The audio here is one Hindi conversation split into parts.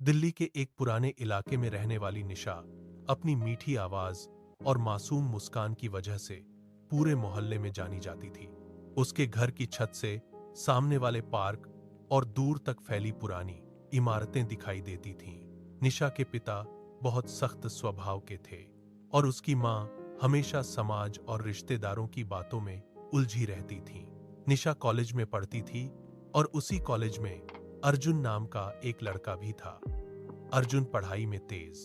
दिल्ली के एक पुराने इलाके में रहने वाली निशा अपनी मीठी आवाज और मासूम मुस्कान की वजह से पूरे मोहल्ले में जानी जाती थी। उसके घर की छत से सामने वाले पार्क और दूर तक फैली पुरानी इमारतें दिखाई देती थीं। निशा के पिता बहुत सख्त स्वभाव के थे और उसकी माँ हमेशा समाज और रिश्तेदारों की बातों में उलझी रहती थी। निशा कॉलेज में पढ़ती थी और उसी कॉलेज में अर्जुन नाम का एक लड़का भी था। अर्जुन पढ़ाई में तेज,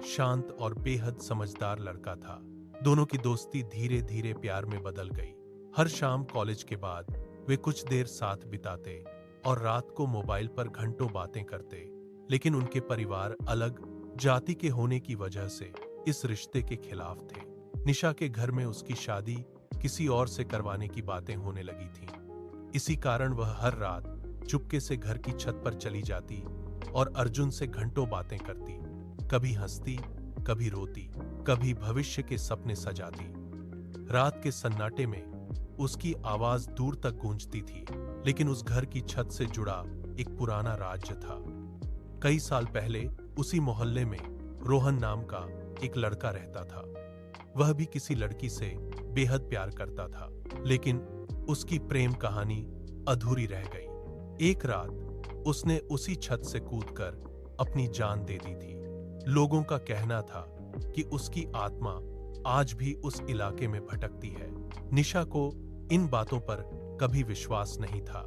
शांत और बेहद समझदार लड़का था। दोनों की दोस्ती धीरे धीरे प्यार में बदल गई। हर शाम कॉलेज के बाद वे कुछ देर साथ बिताते और रात को मोबाइल पर घंटों बातें करते। लेकिन उनके परिवार अलग जाति के होने की वजह से इस रिश्ते के खिलाफ थे। निशा के घर में उसकी शादी किसी और से करवाने की बातें होने लगी थीं। इसी कारण वह हर रात चुपके से घर की छत पर चली जाती और अर्जुन से घंटों बातें करती। कभी हंसती, कभी रोती, कभी भविष्य के सपने सजाती। रात के सन्नाटे में उसकी आवाज दूर तक गूंजती थी, लेकिन उस घर की छत से जुड़ा एक पुराना राज्य था। कई साल पहले उसी मोहल्ले में रोहन नाम का एक लड़का रहता था। वह भी किसी लड़की से बेहद प्यार करता था, लेकिन उसकी प्रेम कहानी अधूरी रह गई। एक रात उसने उसी छत से कूदकर अपनी जान दे दी थी। लोगों का कहना था कि उसकी आत्मा आज भी उस इलाके में भटकती है। निशा को इन बातों पर कभी विश्वास नहीं था।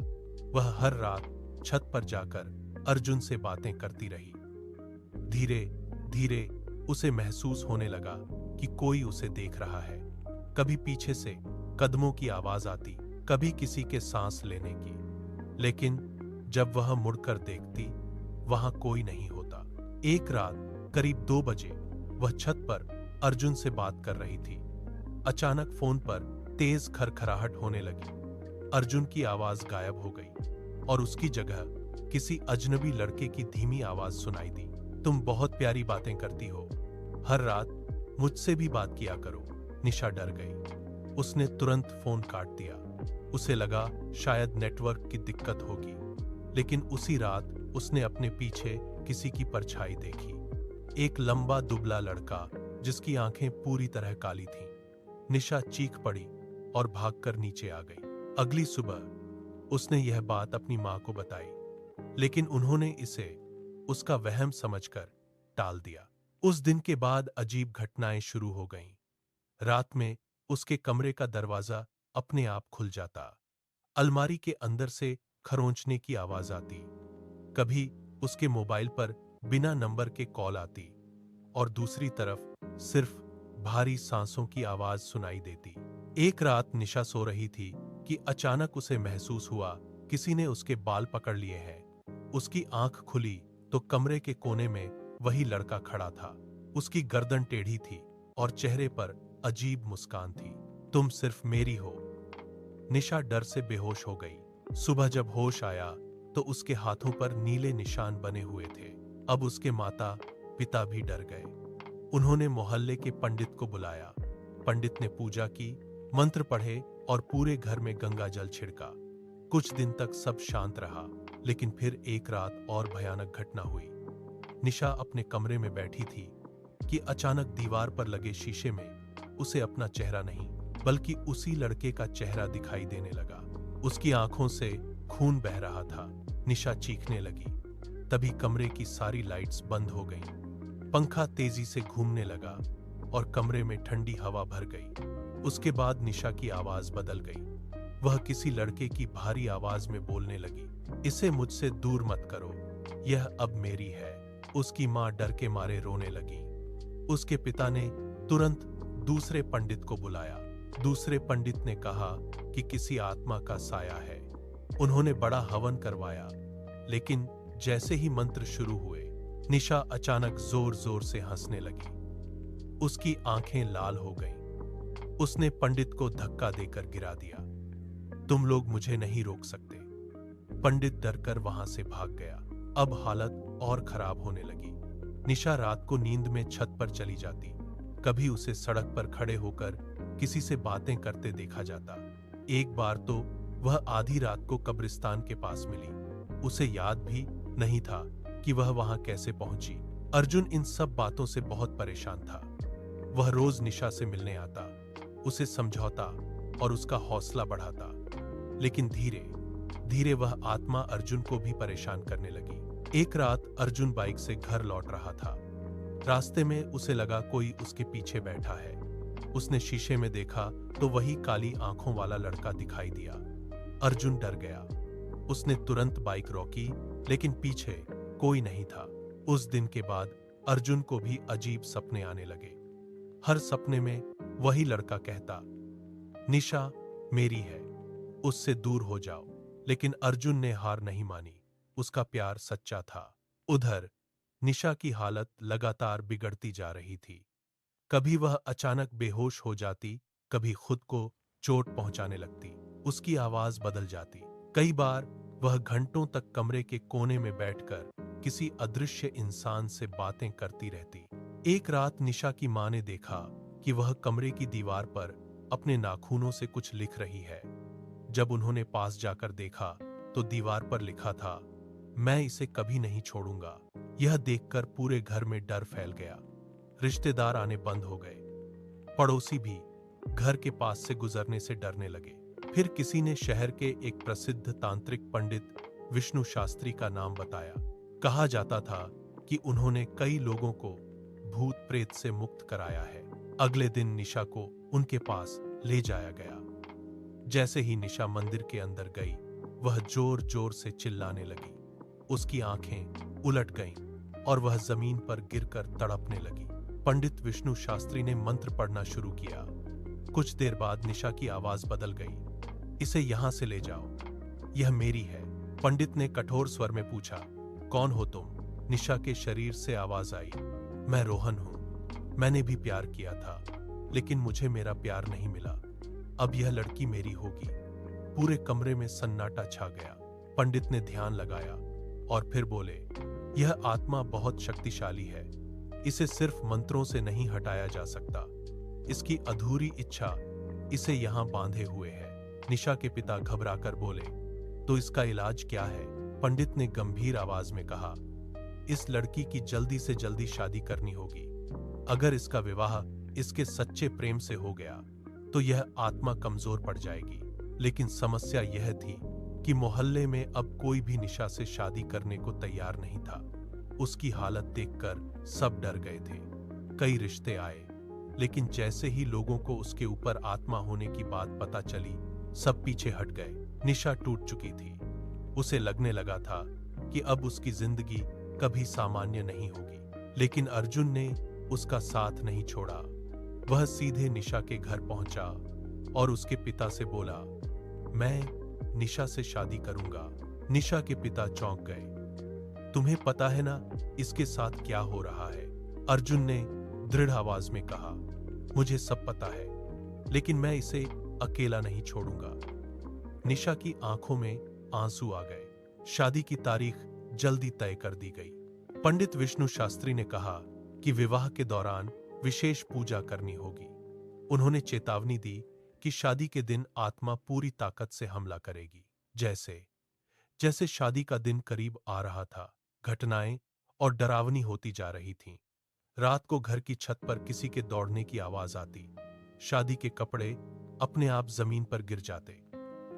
वह हर रात छत पर जाकर अर्जुन से बातें करती रही। धीरे धीरे उसे महसूस होने लगा कि कोई उसे देख रहा है। कभी पीछे से कदमों की आवाज आती, कभी किसी के सांस लेने की। लेकिन जब वह मुड़कर देखती, वहां कोई नहीं होता। एक रात करीब 2 बजे वह छत पर अर्जुन से बात कर रही थी। अचानक फोन पर तेज खरखराहट होने लगी। अर्जुन की आवाज गायब हो गई और उसकी जगह किसी अजनबी लड़के की धीमी आवाज सुनाई दी। तुम बहुत प्यारी बातें करती हो, हर रात मुझसे भी बात किया करो। निशा डर गई। उसने तुरंत फोन काट दिया। उसे लगा शायद नेटवर्क की दिक्कत होगी, लेकिन उसी रात उसने अपने पीछे किसी की परछाई देखी। एक लंबा दुबला लड़का जिसकी आंखें पूरी तरह काली थीं। निशा चीख पड़ी और भागकर नीचे आ गई। अगली सुबह उसने यह बात अपनी मां को बताई, लेकिन उन्होंने इसे उसका वहम समझकर टाल दिया। उस दिन के बाद अजीब घटनाएं शुरू हो गईं। रात में उसके कमरे का दरवाजा अपने आप खुल जाता। अलमारी के अंदर से खरोंचने की आवाज आती। कभी उसके मोबाइल पर बिना नंबर के कॉल आती और दूसरी तरफ सिर्फ भारी सांसों की आवाज सुनाई देती। एक रात निशा सो रही थी कि अचानक उसे महसूस हुआ किसी ने उसके बाल पकड़ लिए हैं। उसकी आंख खुली तो कमरे के कोने में वही लड़का खड़ा था। उसकी गर्दन टेढ़ी थी और चेहरे पर अजीब मुस्कान थी। तुम सिर्फ मेरी हो। निशा डर से बेहोश हो गई। सुबह जब होश आया तो उसके हाथों पर नीले निशान बने हुए थे। अब उसके माता पिता भी डर गए। उन्होंने मोहल्ले के पंडित को बुलाया। पंडित ने पूजा की, मंत्र पढ़े और पूरे घर में गंगा जल छिड़का। कुछ दिन तक सब शांत रहा, लेकिन फिर एक रात और भयानक घटना हुई। निशा अपने कमरे में बैठी थी कि अचानक दीवार पर लगे शीशे में उसे अपना चेहरा नहीं, बल्कि उसी लड़के का चेहरा दिखाई देने लगा। उसकी आंखों से खून बह रहा था। निशा चीखने लगी। तभी कमरे की सारी लाइट्स बंद हो गईं। पंखा तेजी से घूमने लगा और कमरे में ठंडी हवा भर गई। उसके बाद निशा की आवाज बदल गई। वह किसी लड़के की भारी आवाज में बोलने लगी, इसे मुझसे दूर मत करो, यह अब मेरी है। उसकी मां डर के मारे रोने लगी। उसके पिता ने तुरंत दूसरे पंडित को बुलाया। दूसरे पंडित ने कहा कि किसी आत्मा का साया है। उन्होंने बड़ा हवन करवाया, लेकिन जैसे ही मंत्र शुरू हुए, निशा अचानक जोर जोर से हंसने लगी। उसकी आंखें लाल हो गईं। उसने पंडित को धक्का देकर गिरा दिया। तुम लोग मुझे नहीं रोक सकते। पंडित डरकर वहां से भाग गया। अब हालत और खराब होने लगी। निशा रात को नींद में छत पर चली जाती। कभी उसे सड़क पर खड़े होकर किसी से बातें करते देखा जाता। एक बार तो वह आधी रात को कब्रिस्तान के पास मिली। उसे याद भी नहीं था कि वह वहां कैसे पहुंची। अर्जुन इन सब बातों से बहुत परेशान था। वह रोज निशा से मिलने आता, उसे समझौता और उसका हौसला बढ़ाता, लेकिन धीरे धीरे वह आत्मा अर्जुन को भी परेशान करने लगी। एक रात अर्जुन बाइक से घर लौट रहा था। रास्ते में उसे लगा कोई उसके पीछे बैठा है। उसने शीशे में देखा तो वही काली आंखों वाला लड़का दिखाई दिया। अर्जुन डर गया। उसने तुरंत बाइक रोकी, लेकिन पीछे कोई नहीं था। उस दिन के बाद अर्जुन को भी अजीब सपने आने लगे। हर सपने में वही लड़का कहता, निशा मेरी है, उससे दूर हो जाओ। लेकिन अर्जुन ने हार नहीं मानी। उसका प्यार सच्चा था। उधर निशा की हालत लगातार बिगड़ती जा रही थी। कभी वह अचानक बेहोश हो जाती, कभी खुद को चोट पहुंचाने लगती। उसकी आवाज बदल जाती। कई बार वह घंटों तक कमरे के कोने में बैठकर किसी अदृश्य इंसान से बातें करती रहती। एक रात निशा की मां ने देखा कि वह कमरे की दीवार पर अपने नाखूनों से कुछ लिख रही है। जब उन्होंने पास जाकर देखा तो दीवार पर लिखा था, मैं इसे कभी नहीं छोड़ूंगा। यह देखकर पूरे घर में डर फैल गया। रिश्तेदार आने बंद हो गए। पड़ोसी भी घर के पास से गुजरने से डरने लगे। फिर किसी ने शहर के एक प्रसिद्ध तांत्रिक पंडित विष्णु शास्त्री का नाम बताया। कहा जाता था कि उन्होंने कई लोगों को भूत प्रेत से मुक्त कराया है। अगले दिन निशा को उनके पास ले जाया गया। जैसे ही निशा मंदिर के अंदर गई, वह जोर जोर से चिल्लाने लगी। उसकी आंखें उलट गईं और वह जमीन पर गिरकर तड़पने लगी। पंडित विष्णु शास्त्री ने मंत्र पढ़ना शुरू किया। कुछ देर बाद निशा की आवाज बदल गई। इसे यहां से ले जाओ, यह मेरी है। पंडित ने कठोर स्वर में पूछा, कौन हो तुम? निशा के शरीर से आवाज आई, मैं रोहन हूं। मैंने भी प्यार किया था, लेकिन मुझे मेरा प्यार नहीं मिला। अब यह लड़की मेरी होगी। पूरे कमरे में सन्नाटा छा गया। पंडित ने ध्यान लगाया और फिर बोले, यह आत्मा बहुत शक्तिशाली है। इसे सिर्फ मंत्रों से नहीं हटाया जा सकता। इसकी अधूरी इच्छा इसे यहां बांधे हुए है। निशा के पिता घबराकर बोले, तो इसका इलाज क्या है? पंडित ने गंभीर आवाज में कहा, इस लड़की की जल्दी से जल्दी शादी करनी होगी। अगर इसका विवाह इसके सच्चे प्रेम से हो गया तो यह आत्मा कमजोर पड़ जाएगी। लेकिन समस्या यह थी कि मोहल्ले में अब कोई भी निशा से शादी करने को तैयार नहीं था। उसकी हालत देखकर सब डर गए थे। कई रिश्ते आए, लेकिन जैसे ही लोगों को उसके ऊपर आत्मा होने की बात पता चली, सब पीछे हट गए। निशा टूट चुकी थी। उसे लगने लगा था कि अब उसकी जिंदगी कभी सामान्य नहीं होगी। लेकिन अर्जुन ने उसका साथ नहीं छोड़ा। वह सीधे निशा के घर पहुंचा और उसके पिता से बोला, मैं निशा से शादी करूंगा। निशा के पिता चौंक गए। तुम्हें पता है ना इसके साथ क्या हो रहा है? अर्जुन ने दृढ़ आवाज में कहा, मुझे सब पता है, लेकिन मैं इसे अकेला नहीं छोड़ूंगा। निशा की आंखों में आंसू आ गए। शादी की तारीख जल्दी तय कर दी गई। पंडित विष्णु शास्त्री ने कहा कि विवाह के दौरान विशेष पूजा करनी होगी। उन्होंने चेतावनी दी कि शादी के दिन आत्मा पूरी ताकत से हमला करेगी। जैसे जैसे शादी का दिन करीब आ रहा था, घटनाएं और डरावनी होती जा रही थीं। रात को घर की छत पर किसी के दौड़ने की आवाज आती। शादी के कपड़े अपने आप जमीन पर गिर जाते।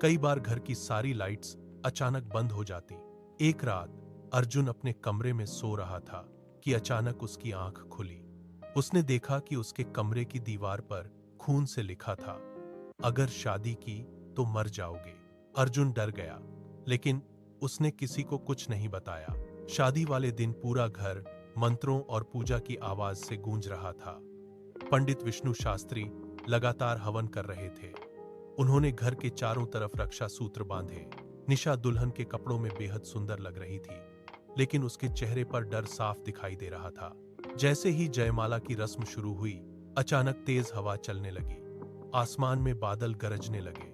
कई बार घर की सारी लाइट्स अचानक बंद हो जाती। एक रात अर्जुन अपने कमरे में सो रहा था कि अचानक उसकी आंख खुली। उसने देखा कि उसके कमरे की दीवार पर खून से लिखा था, अगर शादी की तो मर जाओगे। अर्जुन डर गया, लेकिन उसने किसी को कुछ नहीं बताया। शादी वाले दिन पूरा घर मंत्रों और पूजा की आवाज से गूंज रहा था। पंडित विष्णु शास्त्री लगातार हवन कर रहे थे। उन्होंने घर के चारों तरफ रक्षा सूत्र बांधे। निशा दुल्हन के कपड़ों में बेहद सुंदर लग रही थी, लेकिन उसके चेहरे पर डर साफ दिखाई दे रहा था। जैसे ही जयमाला की रस्म शुरू हुई, अचानक तेज हवा चलने लगी। आसमान में बादल गरजने लगे।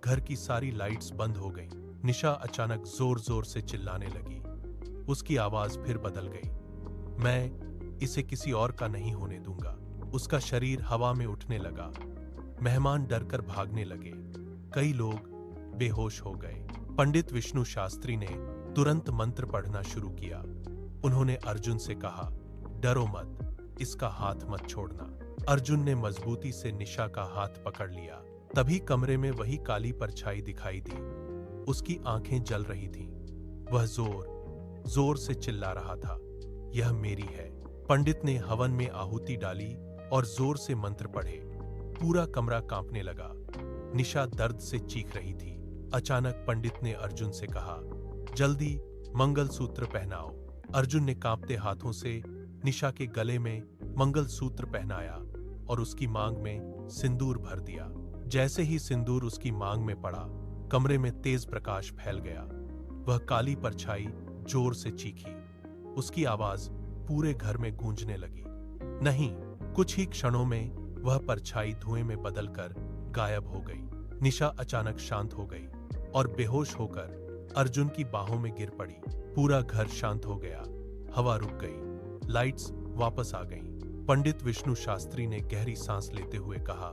घर की सारी लाइट्स बंद हो गईं। निशा अचानक जोर जोर से चिल्लाने लगी। उसकी आवाज फिर बदल गई, मैं इसे किसी और का नहीं होने दूंगा। उसका शरीर हवा में उठने लगा। मेहमान डरकर भागने लगे। कई लोग बेहोश हो गए। पंडित विष्णु शास्त्री ने तुरंत मंत्र पढ़ना शुरू किया। उन्होंने अर्जुन से कहा, डरो मत, इसका हाथ मत छोड़ना। अर्जुन ने मजबूती से निशा का हाथ पकड़ लिया। तभी कमरे में वही काली परछाई दिखाई दी। उसकी आंखें जल रही थीं। वह जोर जोर से चिल्ला रहा था, यह मेरी है। पंडित ने हवन में आहुति डाली और जोर से मंत्र पढ़े। पूरा कमरा कांपने लगा। निशा दर्द से चीख रही थी। अचानक पंडित ने अर्जुन से कहा, जल्दी मंगलसूत्र पहनाओ। अर्जुन ने कांपते हाथों से निशा के गले में मंगलसूत्र पहनाया और उसकी मांग में सिंदूर भर दिया। जैसे ही सिंदूर उसकी मांग में पड़ा, कमरे में तेज प्रकाश फैल गया। वह काली परछाई जोर से चीखी। उसकी आवाज पूरे घर में गूंजने लगी। नहीं, कुछ ही क्षणों में वह परछाई धुएं में बदलकर गायब हो गई। निशा अचानक शांत हो गई और बेहोश होकर अर्जुन की बाहों में गिर पड़ी। पूरा घर शांत हो गया। हवा रुक गई। लाइट्स वापस आ गईं। पंडित विष्णु शास्त्री ने गहरी सांस लेते हुए कहा,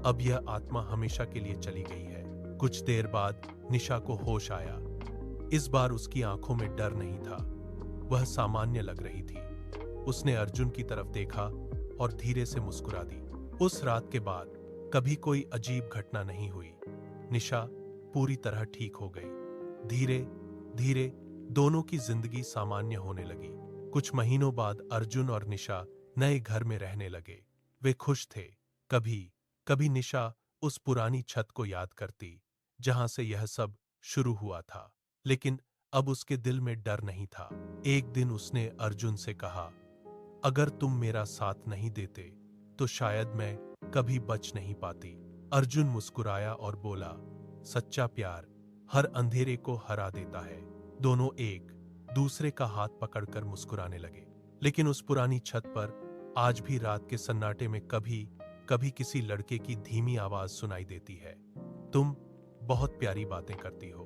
अब यह आत्मा हमेशा के लिए चली गई है। कुछ देर बाद निशा को होश आया। इस बार उसकी आंखों में डर नहीं था, वह सामान्य लग रही थी। उसने अर्जुन की तरफ देखा और धीरे से मुस्कुरा दी। उस रात के बाद कभी कोई अजीब घटना नहीं हुई। निशा पूरी तरह ठीक हो गई। धीरे धीरे दोनों की जिंदगी सामान्य होने लगी। कुछ महीनों बाद अर्जुन और निशा नए घर में रहने लगे। वे खुश थे। कभी कभी निशा उस पुरानी छत को याद करती जहां से यह सब शुरू हुआ था, लेकिन अब उसके दिल में डर नहीं था। एक दिन उसने अर्जुन से कहा, अगर तुम मेरा साथ नहीं देते तो शायद मैं कभी बच नहीं पाती। अर्जुन मुस्कुराया और बोला, सच्चा प्यार हर अंधेरे को हरा देता है। दोनों एक दूसरे का हाथ पकड़कर मुस्कुराने लगे। लेकिन उस पुरानी छत पर आज भी रात के सन्नाटे में कभी कभी किसी लड़के की धीमी आवाज सुनाई देती है, तुम बहुत प्यारी बातें करती हो।